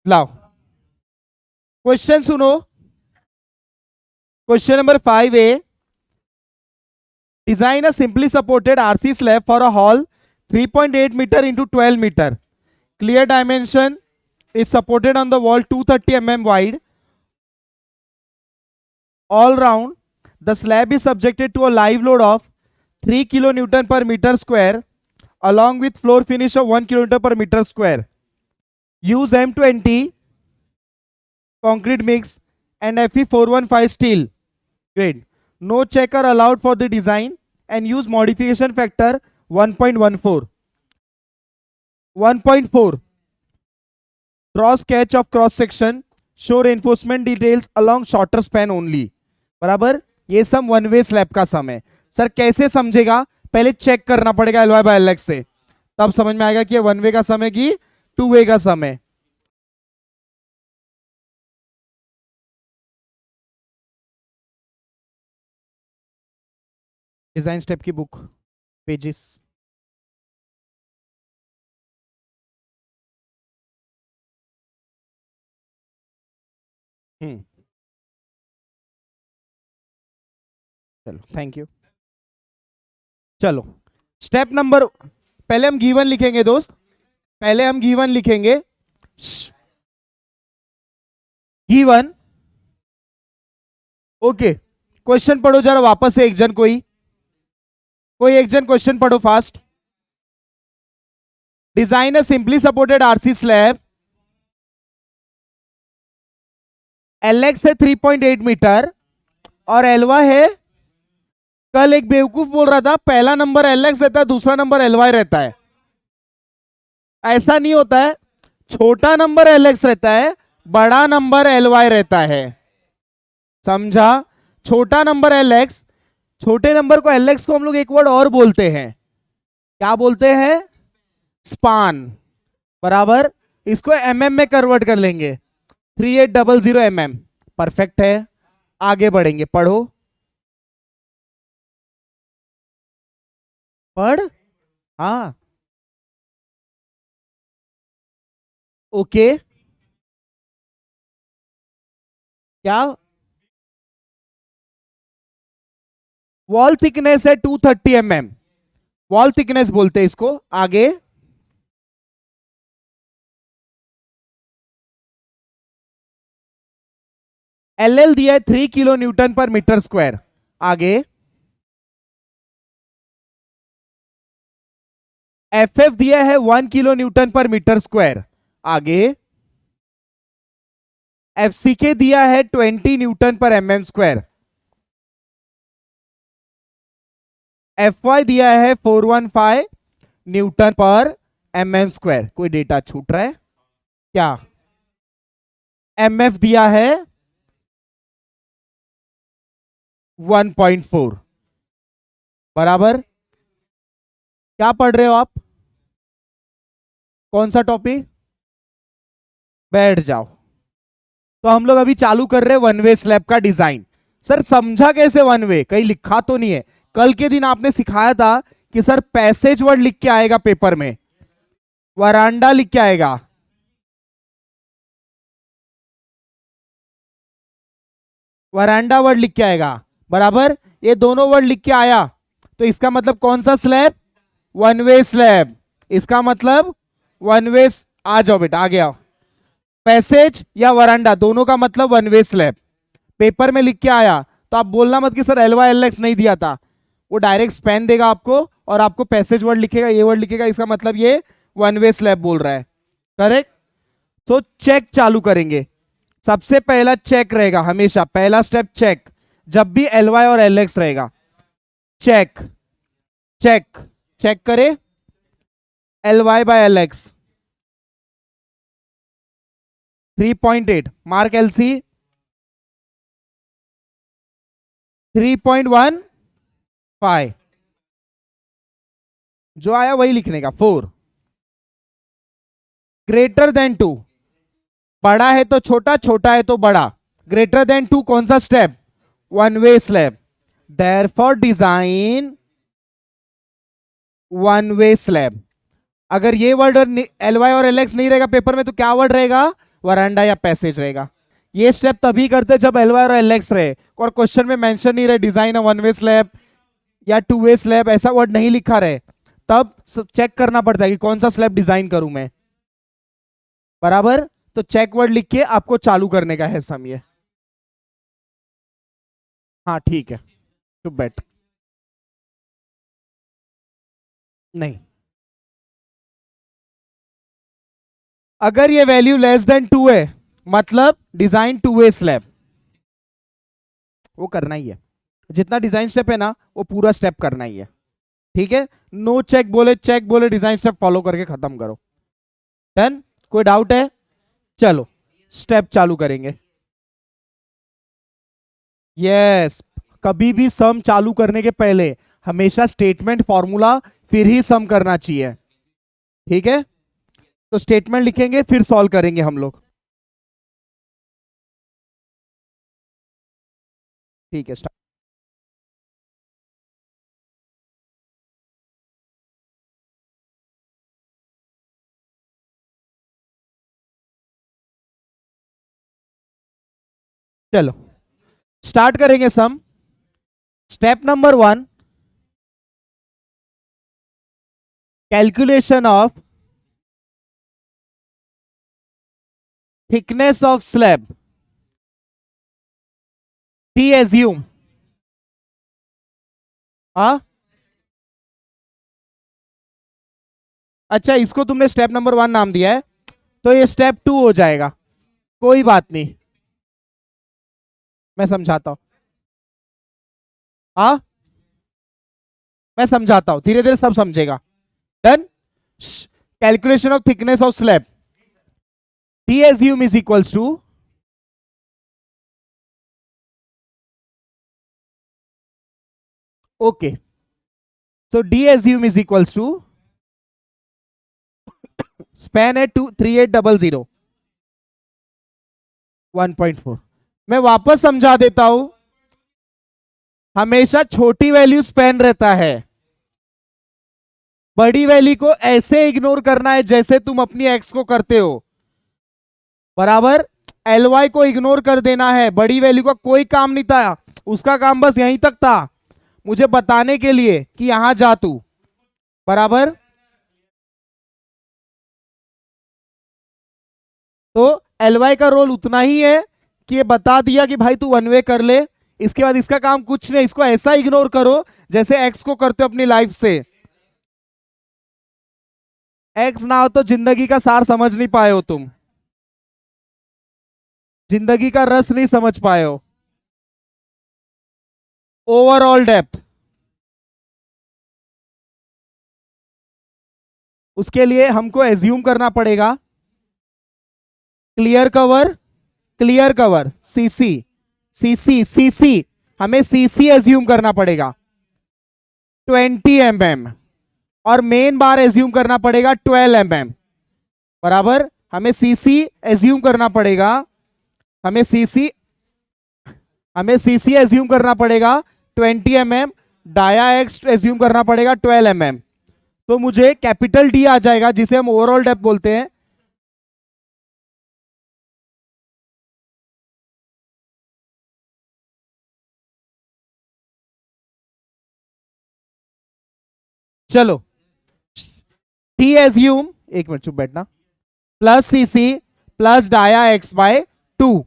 लाओ क्वेश्चन सुनो। Question number 5A, design a simply supported RC slab for a hall 3.8 meter into 12 meter. Clear dimension is supported on the wall 230 mm wide. All round, the slab is subjected to a live load of 3 kilonewton per meter square along with floor finish of 1 kilonewton per meter square. Use M20 concrete mix and Fe415 steel. Great. No check are allowed for the design and use modification factor 1.14. 1.4. Draw sketch of cross section. Show reinforcement details along shorter span only. बराबर, ये सम one way slab का sum है। Sir कैसे समझेगा? पहले check करना पड़ेगा L Y by L X से, तब समझ में आएगा कि ये वन वे का सम है कि टू वे का सम है। डिजाइन स्टेप की बुक पेजेस चलो थैंक यू। चलो स्टेप नंबर, पहले हम गिवन लिखेंगे दोस्त, पहले हम गिवन लिखेंगे। गिवन ओके, क्वेश्चन पढ़ो जरा वापस से, एक जन कोई एक जन क्वेश्चन पढ़ो fast. Design a simply supported RC slab, LX है 3.8 मीटर और एलवा है, कल एक बेवकूफ बोल रहा था पहला नंबर एलएक्स रहता है दूसरा नंबर एलवाई रहता है। ऐसा नहीं होता है, छोटा नंबर एलएक्स रहता है बड़ा नंबर एलवाई रहता है, समझा? छोटा नंबर एलएक्स, छोटे नंबर को एलएक्स को हम लोग एक वर्ड और बोलते हैं, क्या बोलते हैं? स्पान। बराबर, इसको एमएम में कन्वर्ट कर लेंगे, 3800 mm। परफेक्ट है, आगे बढ़ेंगे, पढ़ो पढ़। हाँ ओके, क्या वॉल थिकनेस है 230 mm, वॉल थिकनेस बोलते हैं इसको। आगे एल दिया है 3 किलो न्यूटन पर मीटर स्क्वायर। आगे एफ दिया है 1 किलो न्यूटन पर मीटर स्क्वायर। आगे एफ दिया है 20 न्यूटन पर mm स्क्वायर। एफ वाई दिया है 415 न्यूटन पर mm स्क्वायर। कोई डेटा छूट रहा है क्या? एम एफ दिया है 1.4। बराबर, क्या पढ़ रहे हो आप? कौन सा टॉपिक? बैठ जाओ। तो हम लोग अभी चालू कर रहे हैं वन वे स्लैब का डिजाइन। सर समझा कैसे वन वे? कहीं लिखा तो नहीं है? कल के दिन आपने सिखाया था कि सर पैसेज वर्ड लिख के आएगा पेपर में, वरांडा लिख के आएगा, वरांडा वर्ड लिख के आएगा। बराबर, ये दोनों वर्ड लिख के आया तो इसका मतलब कौन सा स्लैब? One way slab. इसका मतलब वन वे। आ जाओ बेटा, आगे आओ। पैसेज या वरांडा दोनों का मतलब वन वे स्लैब। पेपर में लिख के आया तो आप बोलना मत कि sir L Y L X नहीं दिया था, वो डायरेक्ट स्पैन देगा आपको और आपको पैसेज वर्ड लिखेगा, ये वर्ड लिखेगा, इसका मतलब ये वन वे स्लैब बोल रहा है। करेक्ट? तो चेक चालू करेंगे। सबसे पहला चेक रहेगा हमेशा, पहला स्टेप चेक, जब भी एल वाई और एल एक्स रहेगा चेक चेक चेक करे L Y by L X 3.8, mark LC 3.15, जो आया वही लिखने का। 4 ग्रेटर देन 2, बड़ा है तो छोटा, छोटा है तो बड़ा। ग्रेटर देन 2 कौन सा step? One way slab. Therefore design one way slab. अगर ये वर्ड एल वाई और एल एक्स नहीं रहेगा पेपर में तो क्या वर्ड रहेगा? वरांडा या पैसेज रहेगा। ये स्टेप तभी करते जब एलवाई और एलएक्स रहे और क्वेश्चन में मेंशन नहीं रहे design a one way slab या टू वे स्लैब, ऐसा वर्ड नहीं लिखा रहे, तब चेक करना पड़ता है कि कौन सा स्लैब डिजाइन करूं मैं। बराबर, तो चेक वर्ड लिख के आपको चालू करने का है सम ये। हाँ ठीक है, टू बेट नहीं, अगर ये वैल्यू लेस देन 2 है मतलब डिजाइन टू वे स्लैब, वो करना ही है। जितना डिजाइन स्टेप है ना वो पूरा स्टेप करना ही है। ठीक है, नो चेक बोले डिजाइन स्टेप फॉलो करके खत्म करो। डन, कोई डाउट है? चलो स्टेप चालू करेंगे। यस, कभी भी सम चालू करने के पहले हमेशा स्टेटमेंट फॉर्मूला फिर ही सम करना चाहिए। ठीक है, तो स्टेटमेंट लिखेंगे फिर सॉल्व करेंगे हम लोग। ठीक है, स्टार्ट। चलो स्टार्ट करेंगे sum. Step number 1, calculation of thickness of slab. T assume, हाँ अच्छा, इसको तुमने स्टेप नंबर 1 नाम दिया है तो ये स्टेप 2 हो जाएगा। कोई बात नहीं, मैं समझाता हूं। हाँ मैं समझाता हूं, धीरे धीरे सब समझेगा। Done, calculation of thickness of slab. T assume is equals to, okay, so D assume is equals to span है 23800 1.4। मैं वापस समझा देता हूं, हमेशा छोटी वैल्यू स्पैन रहता है, बड़ी वैल्यू को ऐसे इग्नोर करना है जैसे तुम अपनी एक्स को करते हो। बराबर, एल वाई को इग्नोर कर देना है, बड़ी वैल्यू का कोई काम नहीं था, उसका काम बस यहीं तक था, मुझे बताने के लिए कि यहां जा तू। बराबर, तो एल वाई का रोल उतना ही है कि ये बता दिया कि भाई तू वन वे कर ले, इसके बाद इसका काम कुछ नहीं, इसको ऐसा इग्नोर करो जैसे एक्स को करते हो अपनी लाइफ से। एक्स ना हो तो जिंदगी का सार समझ नहीं पाए हो तुम, जिंदगी का रस नहीं समझ पाए हो। ओवरऑल डेप्थ, उसके लिए हमको एज्यूम करना पड़ेगा clear cover, clear cover CC, CC हमें सीसी एज्यूम करना पड़ेगा 20 mm, और मेन बार एज्यूम करना पड़ेगा 12 mm। बराबर, हमें सीसी एज्यूम करना पड़ेगा, हमें सीसी एज्यूम करना पड़ेगा 20 mm, डाया एक्स एज्यूम करना पड़ेगा 12 mm। तो मुझे कैपिटल डी आ जाएगा जिसे हम ओवरऑल डेप्थ बोलते हैं। चलो टी एज्यूम, एक मिनट चुप बैठना, plus CC plus dia X by 2।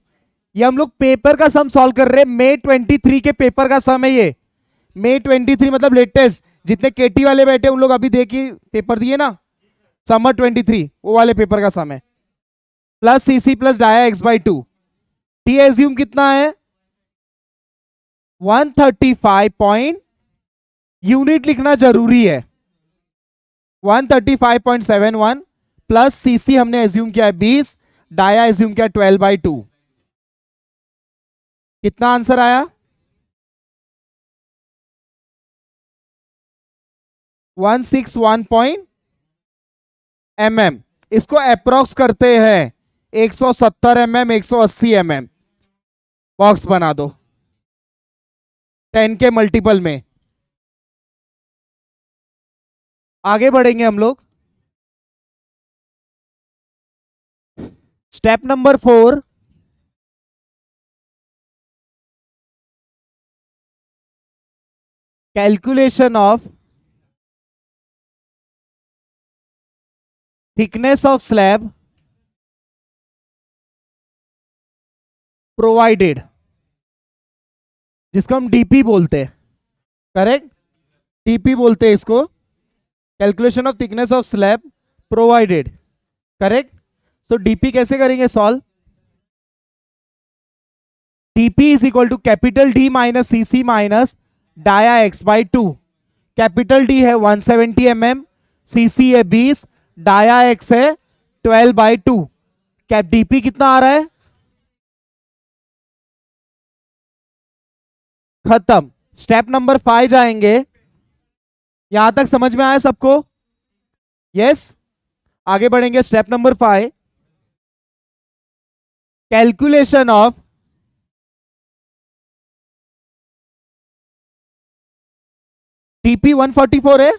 ये हम लोग पेपर का सम सॉल्व कर रहे हैं, May 23 के पेपर का सम है ये। May 23 मतलब लेटेस्ट, जितने केटी वाले बैठे उन लोग अभी देखिए पेपर दिए ना, समर 23 वो वाले पेपर का सम है। Plus CC plus dia X by 2, T assume कितना है 135 पॉइंट, यूनिट लिखना जरूरी है 135.71, प्लस सीसी हमने एज्यूम किया है 20, डाया एज्यूम किया 12/2। कितना आंसर आया 161 इसको अप्रोक्स करते हैं 170 180 बॉक्स बना दो 10 के मल्टीपल में। आगे बढ़ेंगे हम लोग। Step number 4, calculation of thickness of slab provided, जिसको हम डीपी बोलते हैं। करेक्ट, डीपी बोलते हैं इसको, calculation of thickness of slab provided. Correct. So DP कैसे करेंगे solve? DP is equal to capital D minus CC minus dia X by 2। Capital D है 170 mm, सीसी है 20, डाया एक्स है 12/2। कैप डीपी कितना आ रहा है? खत्म। स्टेप नंबर 5 जाएंगे। यहां तक समझ में आया सबको? यस। आगे बढ़ेंगे step number 5, calculation of TP 144 है,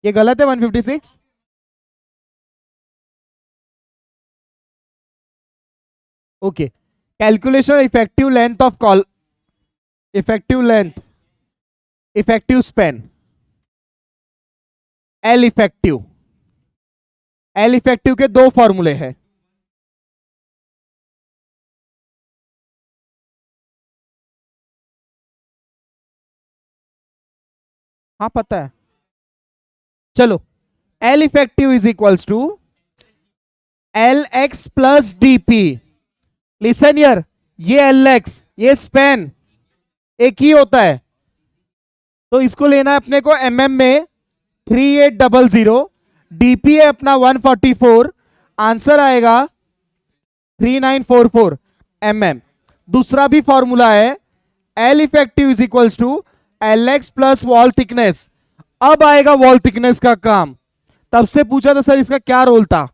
ये गलत है 156। Okay, calculation effective length of call, effective length, effective span, L effective. L effective के दो फॉर्मूले हैं। हाँ पता है, चलो। L effective is equals to L X plus DP. Listen यर, ये एल एक्स, ये स्पेन एक ही होता है, तो इसको लेना है अपने को एमएम में 3800। डीपी है अपना 144, आंसर आएगा 3944 mm। दूसरा भी फॉर्मूला है, L effective is equals to L X plus wall thickness. अब आएगा वॉल थिकनेस का काम। तब से पूछा था सर इसका क्या रोल था,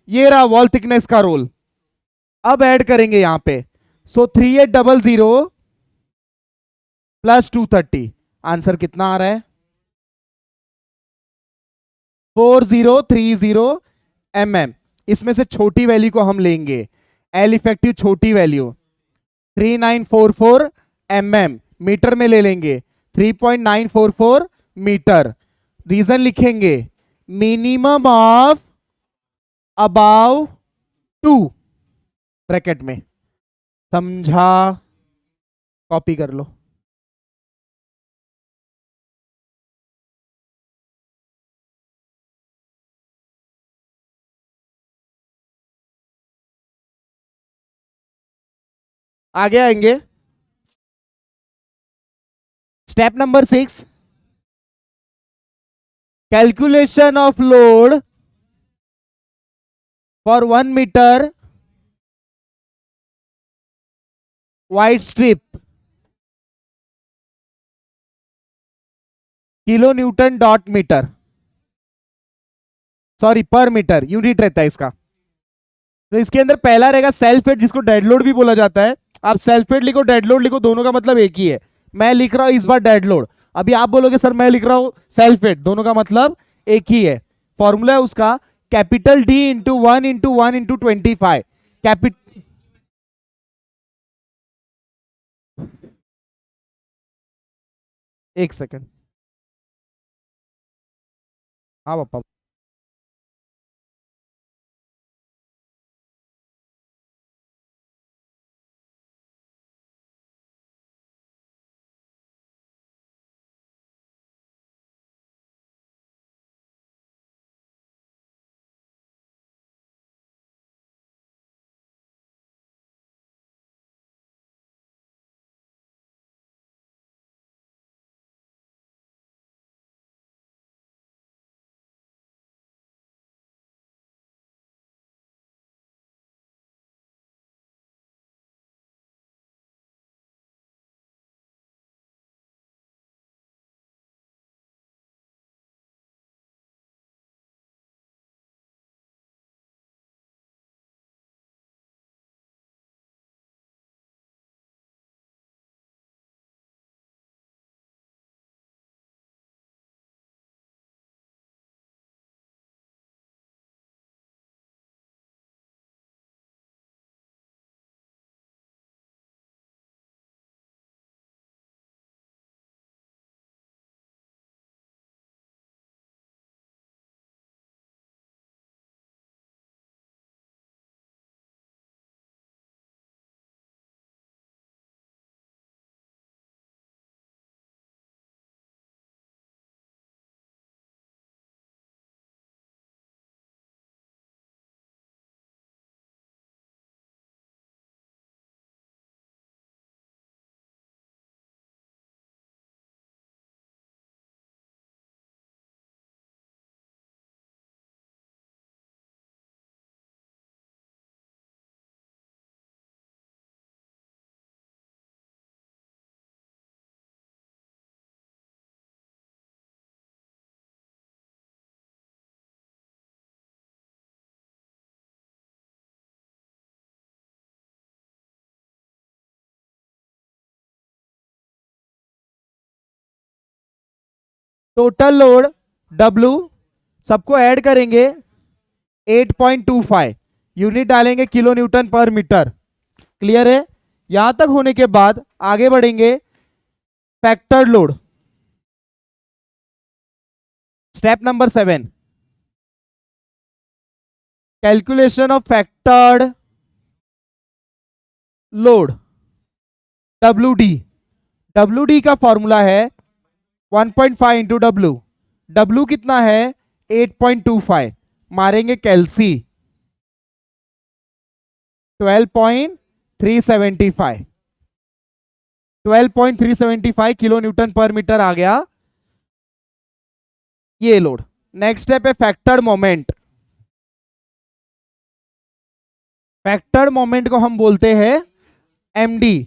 ये रहा वॉल थिकनेस का रोल। अब ऐड करेंगे यहां पे, सो 3800 प्लस 230, आंसर कितना आ रहा है? 4030 mm। इसमें से छोटी वैल्यू को हम लेंगे, एल इफेक्टिव छोटी वैल्यू 3944 mm, मीटर में ले लेंगे 3.944 मीटर। रीजन लिखेंगे मिनिमम ऑफ अबाउ 2 ब्रैकेट में। समझा? कॉपी कर लो। आगे आएंगे, step number 6, calculation of load for 1 metre wide strip, kilo newton dot metre, sorry per metre, unit रहता है इसका। तो इसके अंदर पहला रहेगा सेल्फ वेट, जिसको डेड लोड भी बोला जाता है। आप सेल्फ वेट लिखो, डेड लोड लिखो, दोनों का मतलब एक ही है। मैं लिख रहा हूं इस बार डेड लोड, अभी आप बोलोगे सर मैं लिख रहा हूं सेल्फ वेट, दोनों का मतलब एक ही है। फॉर्मूला है उसका कैपिटल डी इंटू 1 इंटू 25। एक सेकेंड, हाँ पापा। टोटल लोड W, सबको ऐड करेंगे 8.25, यूनिट डालेंगे किलो न्यूटन पर मीटर। क्लियर है? यहां तक होने के बाद आगे बढ़ेंगे factored load. Step number 7, calculation of factored load WD। WD का फॉर्मूला है 1.5 इंटू W कितना है 8.25, मारेंगे कैल्सी 12.375, 12.375 किलो न्यूटन पर मीटर आ गया ये लोड। नेक्स्ट स्टेप है फैक्टर्ड मोमेंट। फैक्टर्ड मोमेंट को हम बोलते हैं MD।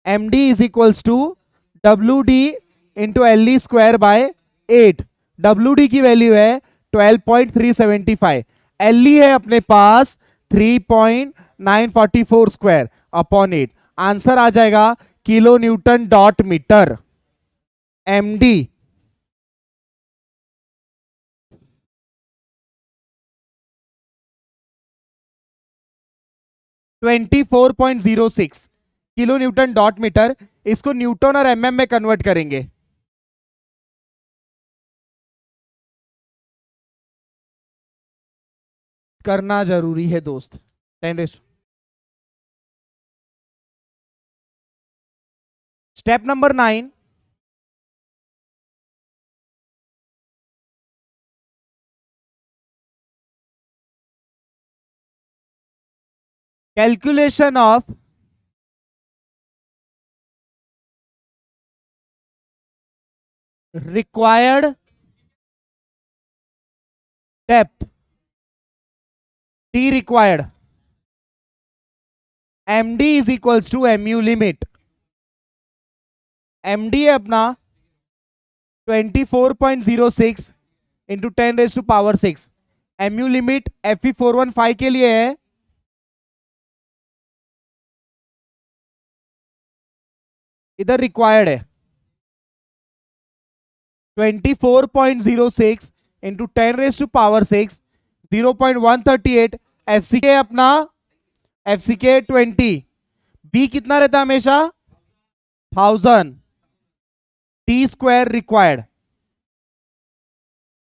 MD is equals to WD into LE square by 8। WD की वैल्यू है 12.375, LE है अपने पास 3.944 स्क्वायर अपॉन 8। आंसर आ जाएगा kilo newton dot metre. MD 24.06 kilo newton dot metre. इसको न्यूटन और mm में कन्वर्ट करेंगे। करना जरूरी है दोस्त। 10 step number 9, calculation of required depth T required. MD is equals to MU limit. MD है अपना 24.06 इंटू 10⁻⁶। MU लिमिट Fe415 के लिए है इधर रिक्वायर्ड है 24.06 इंटू 10⁻⁶, 0.138। FCK अपना FCK 20। B कितना रहता है हमेशा 1000। T square required.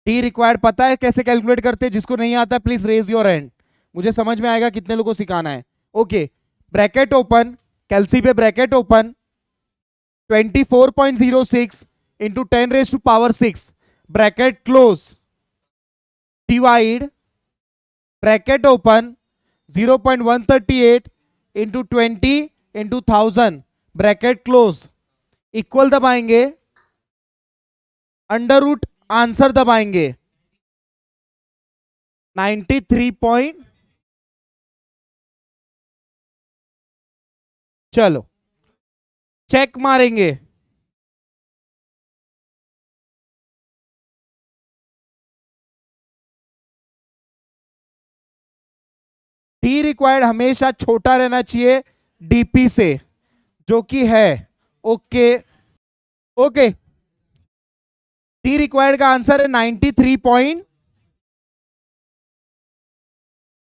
T required पता है कैसे कैलकुलेट करते हैं? जिसको नहीं आता प्लीज रेज योर हैंड, मुझे समझ में आएगा कितने लोगों को सिखाना है। ओके, ब्रैकेट ओपन, कैल्सी पे bracket open, 24.06 into 10⁻⁶, bracket close, divide bracket open 0.138 into 20 into 1000, bracket close, equal दबाएंगे, अंडर रूट आंसर दबाएंगे 93 चलो चेक मारेंगे। टी रिक्वायर्ड हमेशा छोटा रहना चाहिए डीपी से, जो कि है ओके। ओके, टी रिक्वायर्ड का आंसर है 93 पॉइंट।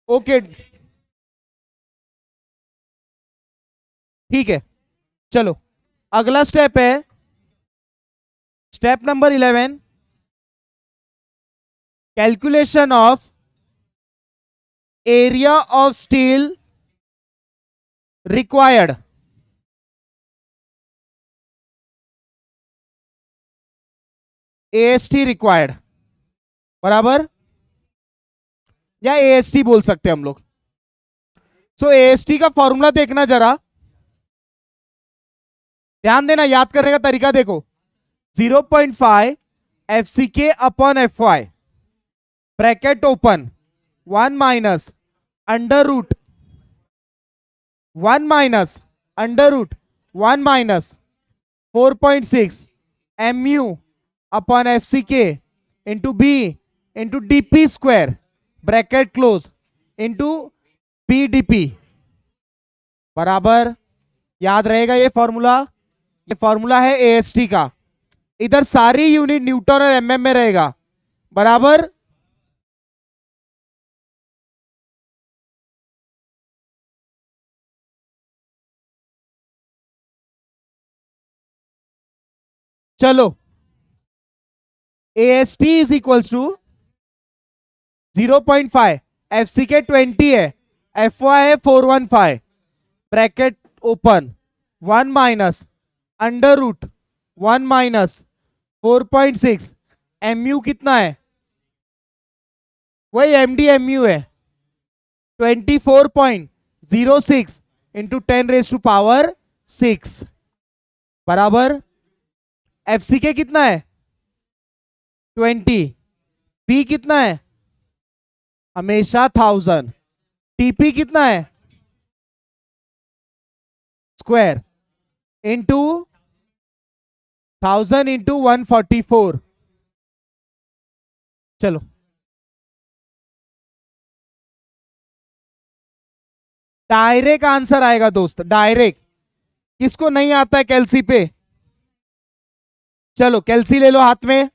ओके ठीक है, चलो अगला स्टेप है step number 11, calculation of area of steel required. AST required बराबर, या AST बोल सकते हैं हम लोग। सो AST का फॉर्मूला देखना जरा, ध्यान देना, याद करने का तरीका देखो। 0.5 FCK upon FY, bracket open, 1 minus under root 1 minus under root 1 minus 4.6 MU upon FCK into B into DP square, bracket close, into PDP बराबर। याद रहेगा ये फॉर्मूला है AST का। इधर सारी यूनिट न्यूटन और एमएम में रहेगा, बराबर। चलो, AST is equals to 0.5, FCK 20 है, FY है 415, bracket open, 1 minus under root 1 minus 4.6, MU कितना है, वही MDMU है, 24.06 इंटू 10⁻⁶ बराबर। FCK कितना है 20, P कितना है हमेशा 1000, TP कितना है स्क्वायर इंटू 1000 इंटू 144। चलो, डायरेक्ट आंसर आएगा दोस्त, डायरेक्ट। किसको नहीं आता है कैलसी पे, चलो कैलसी ले लो हाथ में,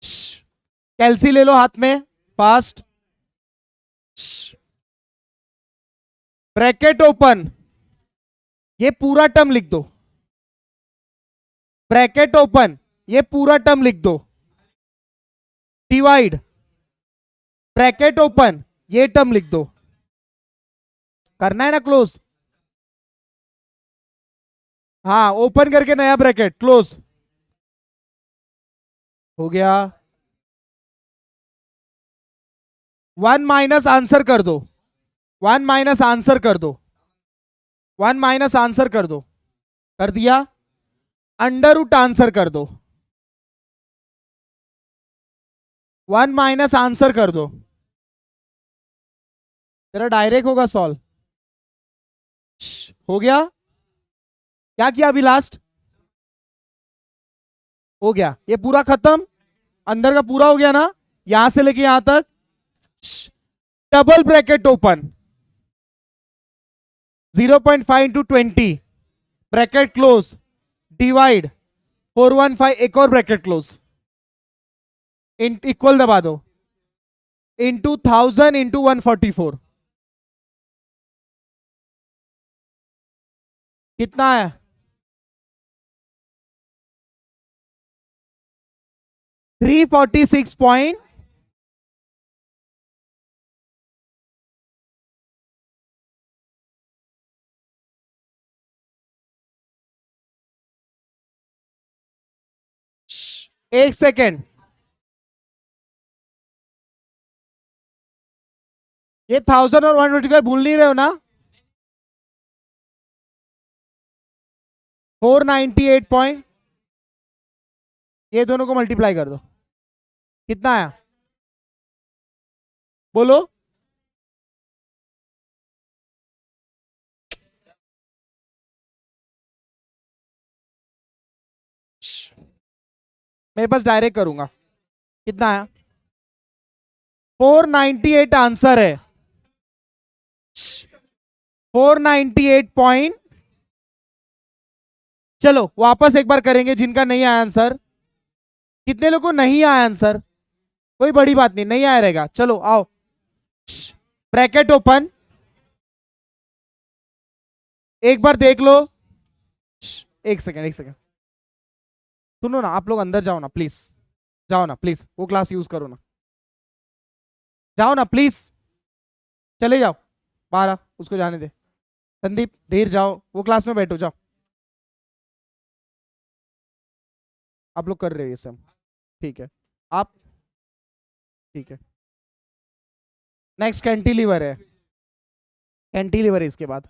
कैलसी ले लो हाथ में फास्ट। ब्रैकेट ओपन, ये पूरा टर्म लिख दो, ब्रैकेट ओपन, ये पूरा टर्म लिख दो, डिवाइड, ब्रैकेट ओपन, ये टर्म लिख दो, करना है ना क्लोज, हाँ ओपन करके नया ब्रैकेट क्लोज हो गया। 1 माइनस आंसर कर दो, 1 माइनस आंसर कर दो, 1 माइनस आंसर कर दो, कर दिया। अंडर रूट आंसर कर दो, 1 माइनस आंसर कर दो, तेरा डायरेक्ट होगा सॉल्व। हो गया, क्या किया अभी लास्ट, हो गया, ये पूरा खत्म, अंदर का पूरा हो गया ना, यहां से लेके यहां तक, double bracket open, 0.5 into 20, bracket close, divide 415, एक और ब्रैकेट क्लोज, इक्वल दबा दो, इंटू 1000 इंटू 144, कितना है 346 एक सेकेंड, ये 1000 और 145 भूल नहीं रहे हो ना, 498 पॉइंट, ये दोनों को मल्टीप्लाई कर दो, कितना आया बोलो, मेरे पास डायरेक्ट करूंगा, कितना आया 498 आंसर है, 498 पॉइंट। चलो वापस एक बार करेंगे, जिनका नहीं आया आंसर, कितने लोगों को नहीं आया आंसर, कोई बड़ी बात नहीं, नहीं आया रहेगा, चलो आओ, ब्रैकेट ओपन, एक बार देख लो, एक सेकेंड एक सेकेंड, सुनो ना, आप लोग अंदर जाओ ना प्लीज, जाओ ना प्लीज, वो क्लास यूज करो ना, जाओ ना प्लीज, चले जाओ बाहर उसको जाने दे, संदीप धीर जाओ, वो क्लास में बैठो जाओ, आप लोग कर रहे हो ये सब, ठीक है, आप, ठीक है, नेक्स्ट कैंटिलीवर है, कैंटिलीवर है इसके बाद।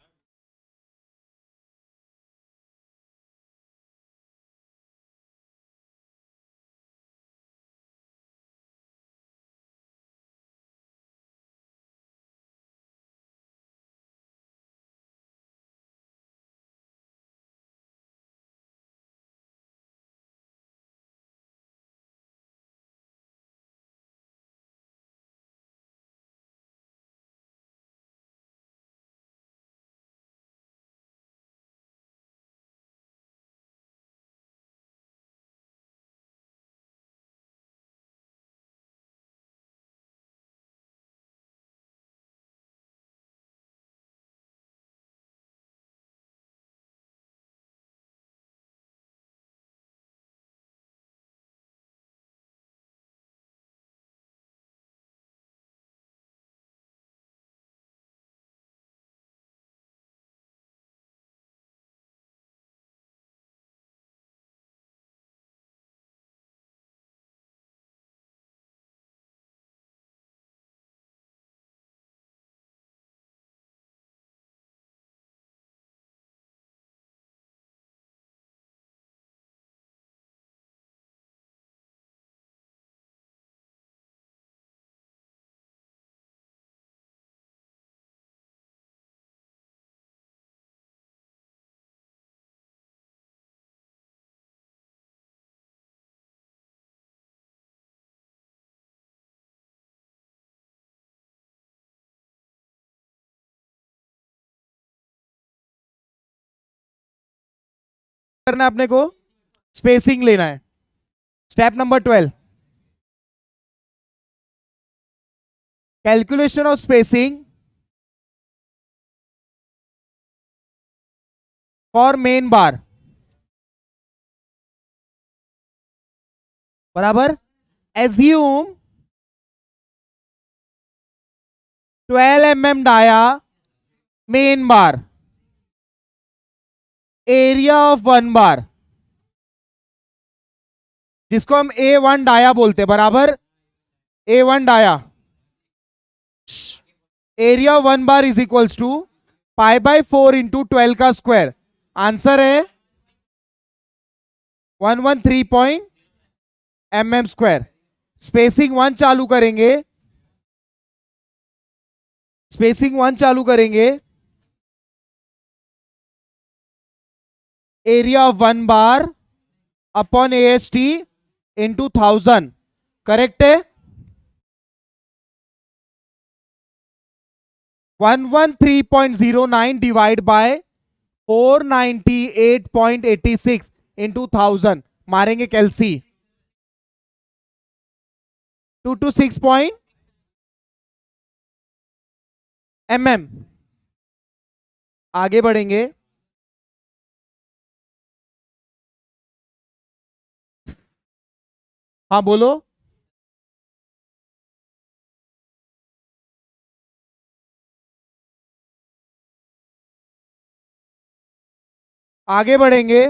करना है अपने को, स्पेसिंग लेना है। Step number 12, calculation of spacing for main bar बराबर assume 12 mm dia main bar, area of one bar जिसको हम A1 डाया बोलते हैं बराबर, A1 dia, area of one bar is equals to π/4 into 12 का स्क्वायर। आंसर है 113 mm square. Spacing 1 चालू करेंगे, स्पेसिंग 1 चालू करेंगे, area of one bar upon AST into 1000, correct है। 113.09 डिवाइड बाय 498.86 इंटू 1000, मारेंगे कैलसी 226 mm। आगे बढ़ेंगे, हाँ बोलो। आगे बढ़ेंगे,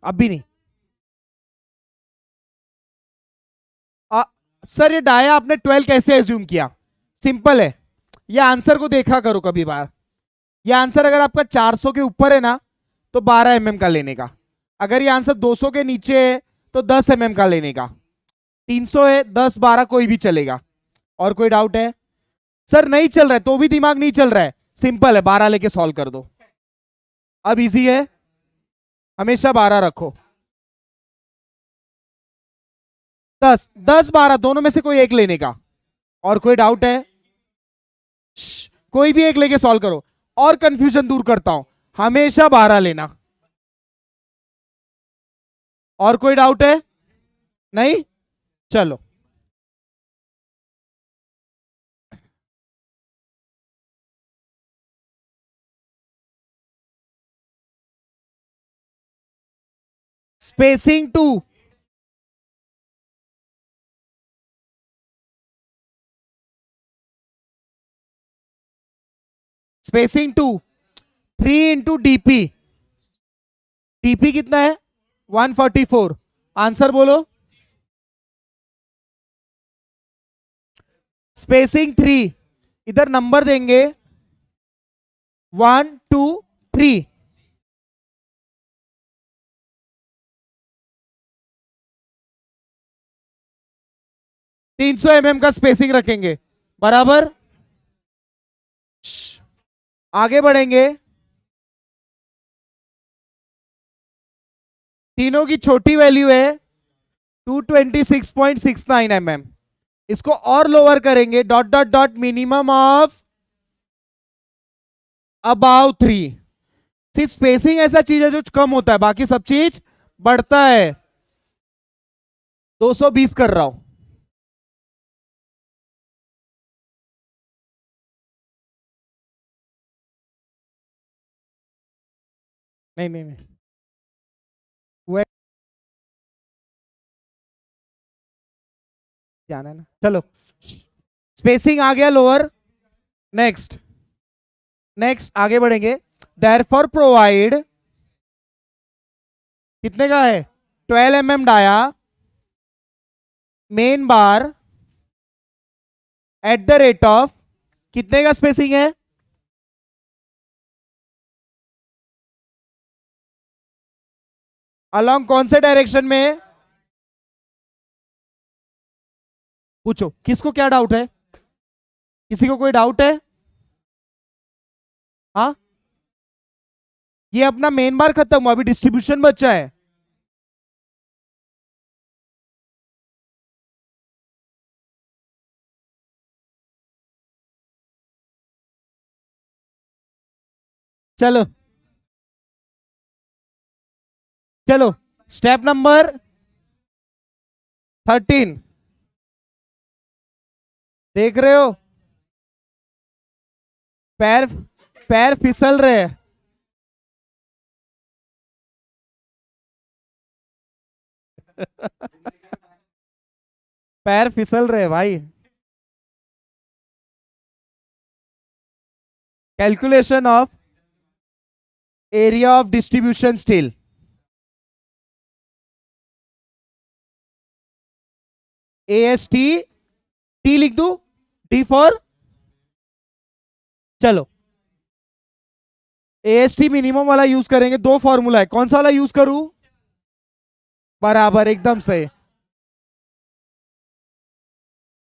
अब भी नहीं। सर ये डाया आपने 12 कैसे एज्यूम किया? सिंपल है, ये आंसर को देखा करो कभी बार। ये आंसर अगर आपका 400 के ऊपर है ना तो 12 mm का लेने का, अगर ये आंसर 200 के नीचे है तो 10 mm का लेने का, 300 है 10 12 कोई भी चलेगा। और कोई डाउट है? सर नहीं चल रहा है तो भी दिमाग नहीं चल रहा है, सिंपल है 12 लेके सॉल्व कर दो। अब इजी है, हमेशा 12 रखो। 10 10 12 दोनों में से कोई एक लेने का। और कोई डाउट है? कोई भी एक लेके सॉल्व करो। और कंफ्यूजन दूर करता हूं, हमेशा 12 लेना। और कोई डाउट है? नहीं, चलो। Spacing 2, spacing 2 3 into DP, DP कितना है 144। आंसर बोलो। स्पेसिंग 3, इधर नंबर देंगे 1 2 3, 300 mm का स्पेसिंग रखेंगे बराबर। आगे बढ़ेंगे, तीनों की छोटी वैल्यू है 226.69 mm। इसको और लोअर करेंगे, dot dot dot minimum of about 3। सिर्फ स्पेसिंग ऐसा चीज है जो कम होता है, बाकी सब चीज बढ़ता है। 220 कर रहा हूं। नहीं नहीं नहीं, जाना है ना, चलो। स्पेसिंग आ गया लोअर। नेक्स्ट, नेक्स्ट आगे बढ़ेंगे। देयरफॉर प्रोवाइड, कितने का है 12 mm dia main bar at the rate of, कितने का स्पेसिंग है? अलोंग कौन से डायरेक्शन में? पूछो किसको क्या डाउट है? किसी को कोई डाउट है? हाँ, ये अपना मेन बार खत्म हुआ, अभी डिस्ट्रीब्यूशन बचा है। चलो चलो, स्टेप नंबर 13 देख रहे हो, पैर पैर फिसल रहे हैं। पैर फिसल रहे हैं भाई। Calculation of area of distribution steel. AST, T लिख दू, डी फॉर, चलो AST मिनिमम वाला यूज करेंगे। दो फॉर्मूला है, कौन सा वाला यूज करूं? बराबर, एकदम सही।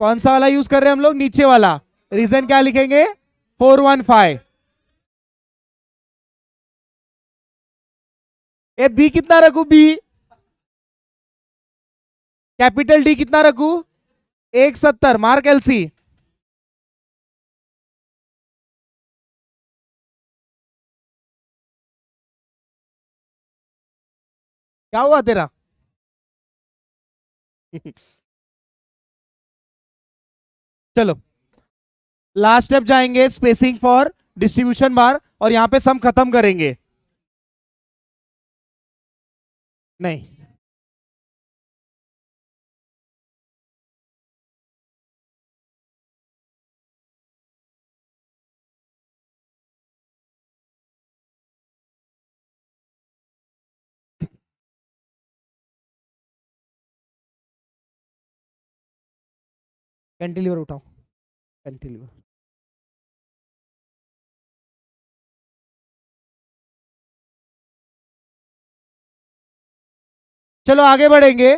कौन सा वाला यूज कर रहे हैं हम लोग? नीचे वाला। रीजन क्या लिखेंगे? 415। ए बी कितना रखू? बी कैपिटल डी कितना रखू? 170। Mark LC. क्या हुआ तेरा? चलो लास्ट स्टेप जाएंगे, स्पेसिंग फॉर डिस्ट्रीब्यूशन बार, और यहां पे सम खत्म करेंगे। नहीं, कैंटिलीवर उठाओ, कैंटिलीवर। चलो आगे बढ़ेंगे।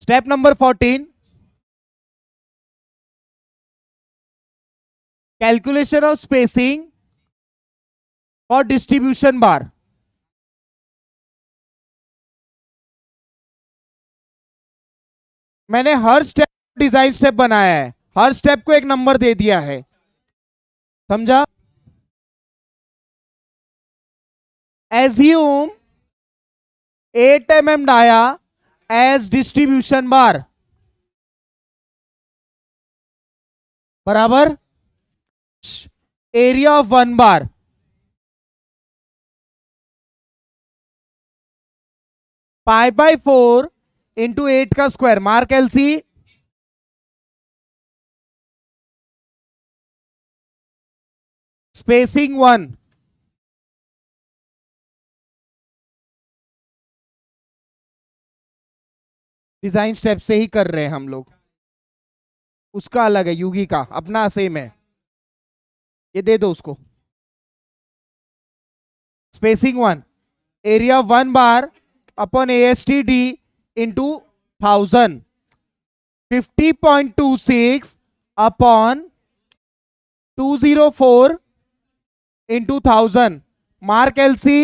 Step number 14, calculation of spacing for distribution bar. मैंने हर स्टेप डिजाइन स्टेप बनाया है, हर स्टेप को एक नंबर दे दिया है, समझा? Assume 8 mm dia as distribution bar, बराबर area of 1 bar pi by 4 into 8 का square. Mark LC. Spacing 1, design step से ही कर रहे हैं हम लोग, उसका अलग है, युगी का अपना सेम है। ये दे दो उसको। Spacing 1, area 1 bar upon ASTD into 1000, 50.26 upon 204 into 1000। Mark LC.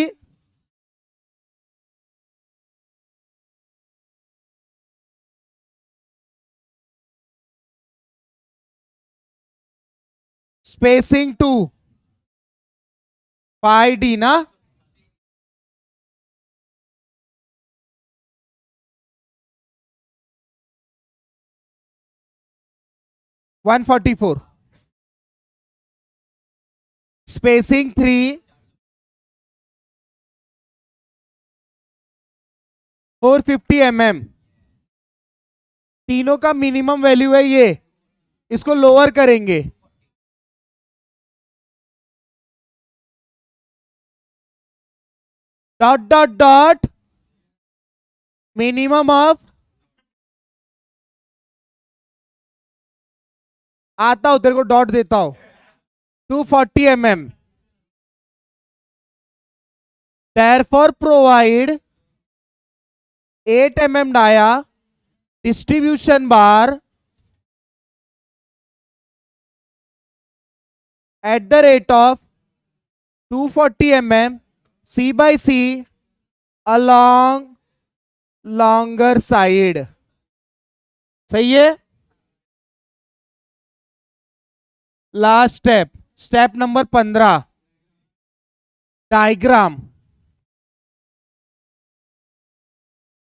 Spacing 2 पाई डी ना, वन 144। Spacing 3 450 mm। तीनों का मिनिमम वैल्यू है ये, इसको लोअर करेंगे। Dot dot dot minimum of, आता हूं तेरे को डॉट देता हूं, 240 mm। therefore provide 8 mm dia distribution bar at the rate of 240 mm C by C along longer side। सही है? Last step, step number 15, diagram.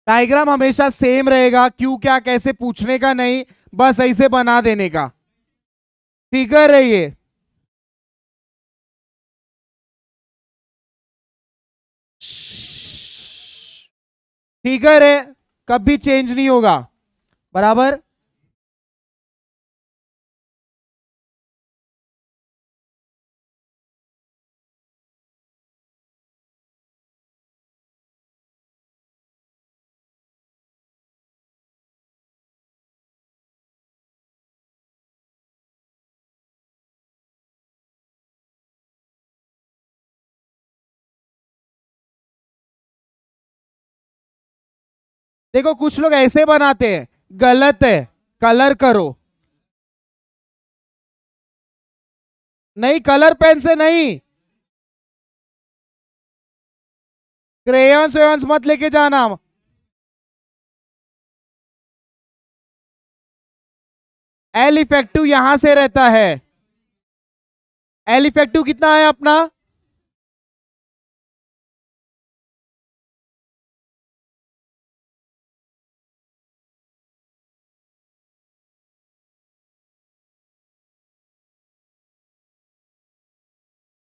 Diagram हमेशा same रहेगा, क्यों क्या कैसे पूछने का नहीं, बस ऐसे बना देने का। फिगर है ये। फिगर है, कभी चेंज नहीं होगा, बराबर। देखो कुछ लोग ऐसे बनाते हैं, गलत है, कलर करो। नहीं, कलर पेन से नहीं, क्रेयॉन्स वेयॉन्स मत लेके जाना। एल इफेक्टिव यहां से रहता है। एल इफेक्टिव कितना है अपना?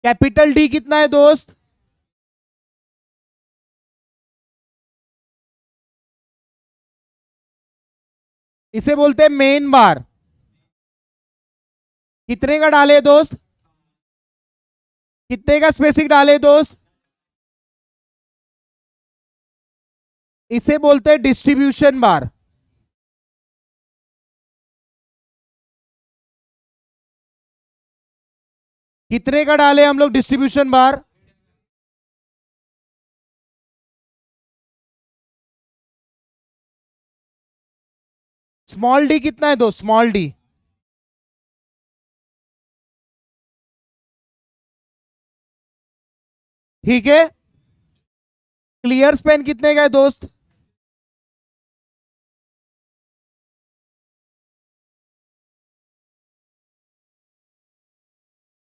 कैपिटल डी कितना है दोस्त? इसे बोलते हैं मेन बार। कितने का डाले दोस्त? कितने का स्पेसिक डाले दोस्त? इसे बोलते हैं डिस्ट्रीब्यूशन बार। कितने का डाले हम लोग डिस्ट्रीब्यूशन बार? स्मॉल डी कितना है दोस्त? स्मॉल डी ठीक है। क्लियर पेन कितने का है दोस्त?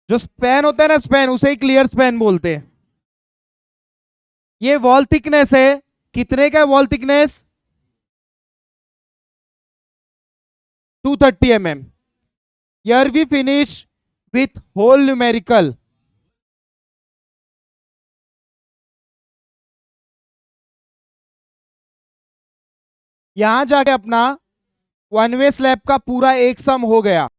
जो स्पैन होता है ना, स्पैन, उसे ही क्लियर स्पैन बोलते हैं। ये वॉल थिकनेस है, कितने का है wall thickness? 230 mm। Here we finish with whole numerical। यहां जाके अपना वन वे स्लैब का पूरा एक सम हो गया।